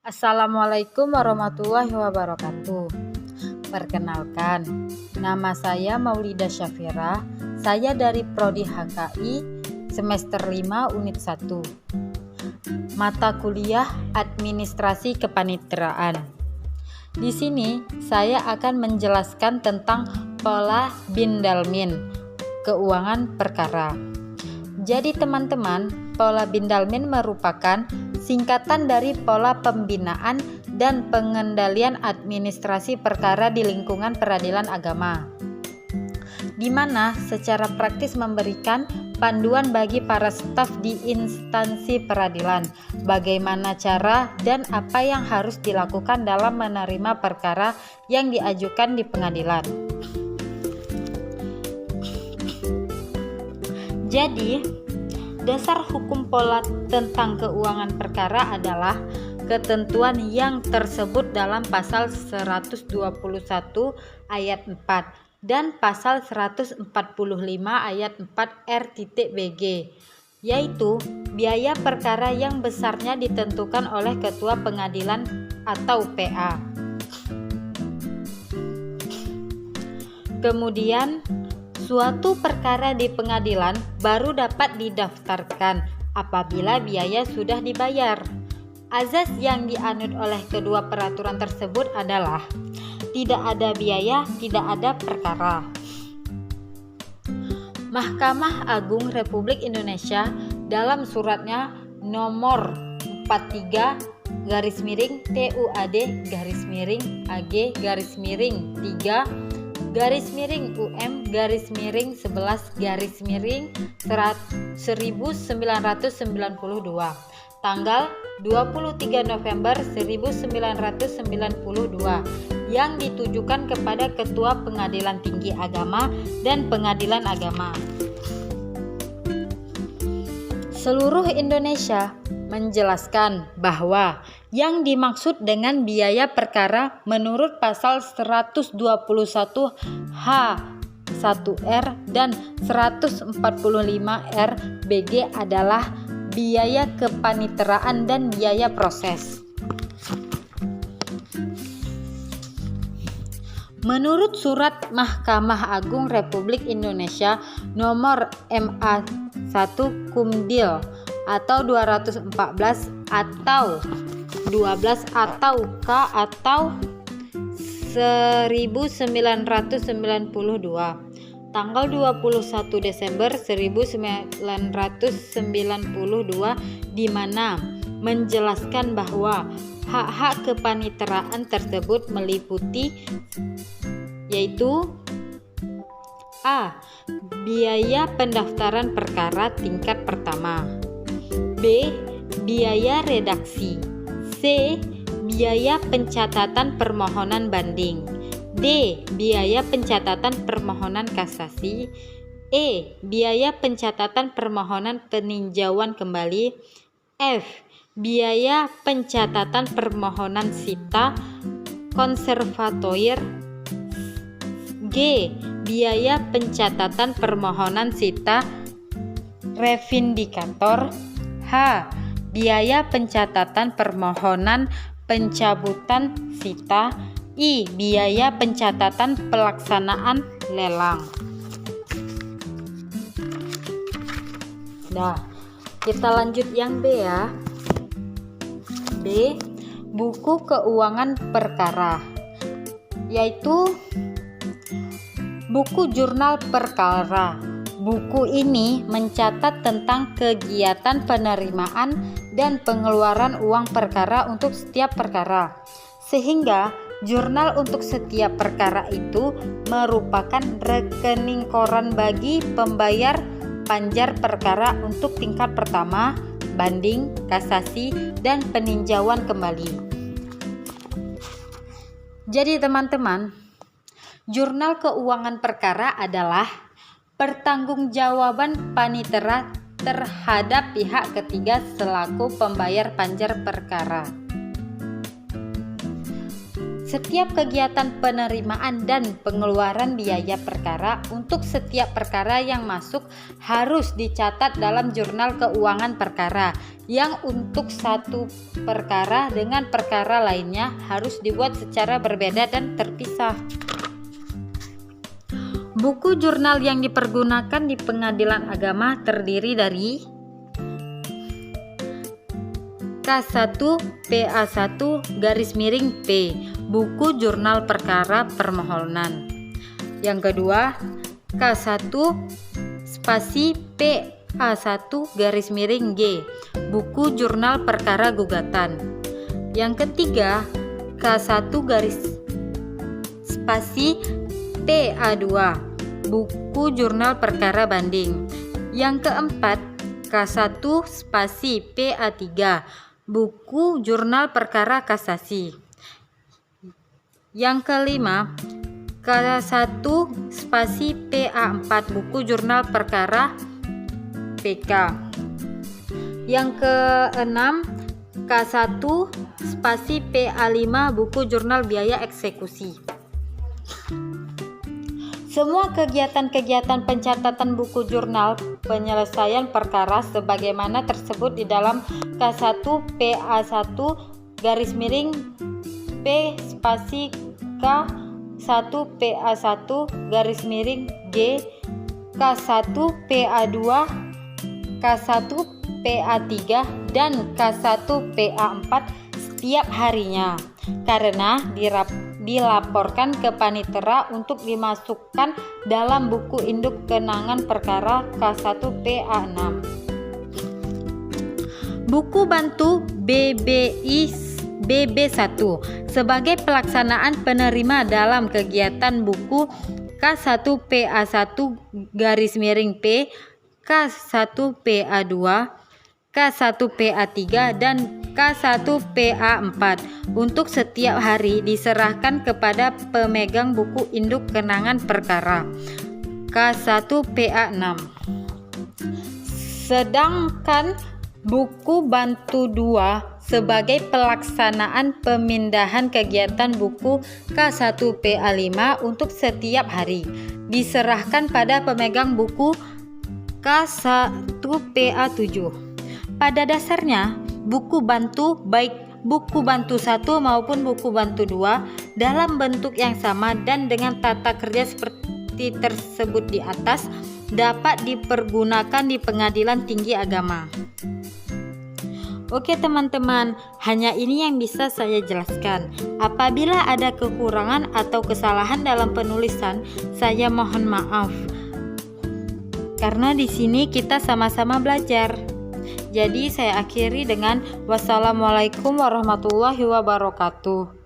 Assalamualaikum warahmatullahi wabarakatuh. Perkenalkan, nama saya Maulida Syafira. Saya dari Prodi HKI semester 5 unit 1. Mata kuliah Administrasi Kepaniteraan. Di sini saya akan menjelaskan tentang pola Bindalmin, keuangan perkara. Jadi teman-teman, pola Bindalmin merupakan singkatan dari pola pembinaan dan pengendalian administrasi perkara di lingkungan peradilan agama, di mana secara praktis memberikan panduan bagi para staf di instansi peradilan, bagaimana cara dan apa yang harus dilakukan dalam menerima perkara yang diajukan di pengadilan. Jadi, dasar hukum pola tentang keuangan perkara adalah ketentuan yang tersebut dalam pasal 121 ayat 4 dan pasal 145 ayat 4 R.BG, yaitu biaya perkara yang besarnya ditentukan oleh ketua pengadilan atau PA. Kemudian suatu perkara di pengadilan baru dapat didaftarkan apabila biaya sudah dibayar. Azas yang dianut oleh kedua peraturan tersebut adalah tidak ada biaya, tidak ada perkara. Mahkamah Agung Republik Indonesia dalam suratnya nomor 43-TUAD-3-11-11-1992 tanggal 23 November 1992 yang ditujukan kepada Ketua Pengadilan Tinggi Agama dan Pengadilan Agama seluruh Indonesia menjelaskan bahwa yang dimaksud dengan biaya perkara menurut pasal 121H1R dan 145R.BG adalah biaya kepaniteraan dan biaya proses. Menurut Surat Mahkamah Agung Republik Indonesia nomor MA1 Kumdil atau 214 atau 12 atau K atau 1992 tanggal 21 Desember 1992 di mana menjelaskan bahwa hak-hak kepaniteraan tersebut meliputi yaitu A. Biaya pendaftaran perkara tingkat pertama, B. Biaya redaksi, C. Biaya pencatatan permohonan banding, D. Biaya pencatatan permohonan kasasi, E. Biaya pencatatan permohonan peninjauan kembali, F. Biaya pencatatan permohonan sita konservatoir, G. Biaya pencatatan permohonan sita revindikator, H. Biaya pencatatan permohonan pencabutan sita, I. Biaya pencatatan pelaksanaan lelang. Nah, kita lanjut yang B ya. B. Buku keuangan perkara, yaitu buku jurnal perkara. Buku ini mencatat tentang kegiatan penerimaan dan pengeluaran uang perkara untuk setiap perkara, sehingga jurnal untuk setiap perkara itu merupakan rekening koran bagi pembayar panjar perkara untuk tingkat pertama, banding, kasasi, dan peninjauan kembali. Jadi teman-teman, jurnal keuangan perkara adalah pertanggungjawaban panitera terhadap pihak ketiga selaku pembayar panjar perkara. Setiap kegiatan penerimaan dan pengeluaran biaya perkara untuk setiap perkara yang masuk harus dicatat dalam jurnal keuangan perkara, yang untuk satu perkara dengan perkara lainnya harus dibuat secara berbeda dan terpisah. Buku jurnal yang dipergunakan di pengadilan agama terdiri dari K1 PA1 _P, buku jurnal perkara permohonan. Yang kedua, K1 spasi PA1 _G, buku jurnal perkara gugatan. Yang ketiga, K1 spasi PA2, buku jurnal perkara banding. Yang keempat, K1 spasi PA3, buku jurnal perkara kasasi. Yang kelima, K1 spasi PA4, buku jurnal perkara PK. Yang keenam, K1 spasi PA5, buku jurnal biaya eksekusi. Semua kegiatan-kegiatan pencatatan buku jurnal penyelesaian perkara sebagaimana tersebut di dalam K1 PA1 _P spasi K1 PA1 _G, K1 PA2, K1 PA3 dan K1 PA4 setiap harinya, karena dilaporkan ke panitera untuk dimasukkan dalam buku induk kenangan perkara K1 PA6. Buku bantu BB1 sebagai pelaksanaan penerima dalam kegiatan buku K1 PA1 _P, K1 PA2, K1 PA3 dan K1 PA4 untuk setiap hari diserahkan kepada pemegang buku induk kenangan perkara K1 PA6. Sedangkan buku bantu 2 sebagai pelaksanaan pemindahan kegiatan buku K1 PA5 untuk setiap hari diserahkan pada pemegang buku K1 PA7. Pada dasarnya, buku bantu baik buku bantu 1 maupun buku bantu 2 dalam bentuk yang sama dan dengan tata kerja seperti tersebut di atas dapat dipergunakan di pengadilan tinggi agama. Oke teman-teman, hanya ini yang bisa saya jelaskan. Apabila ada kekurangan atau kesalahan dalam penulisan, saya mohon maaf. Karena di sini kita sama-sama belajar. Jadi saya akhiri dengan wassalamualaikum warahmatullahi wabarakatuh.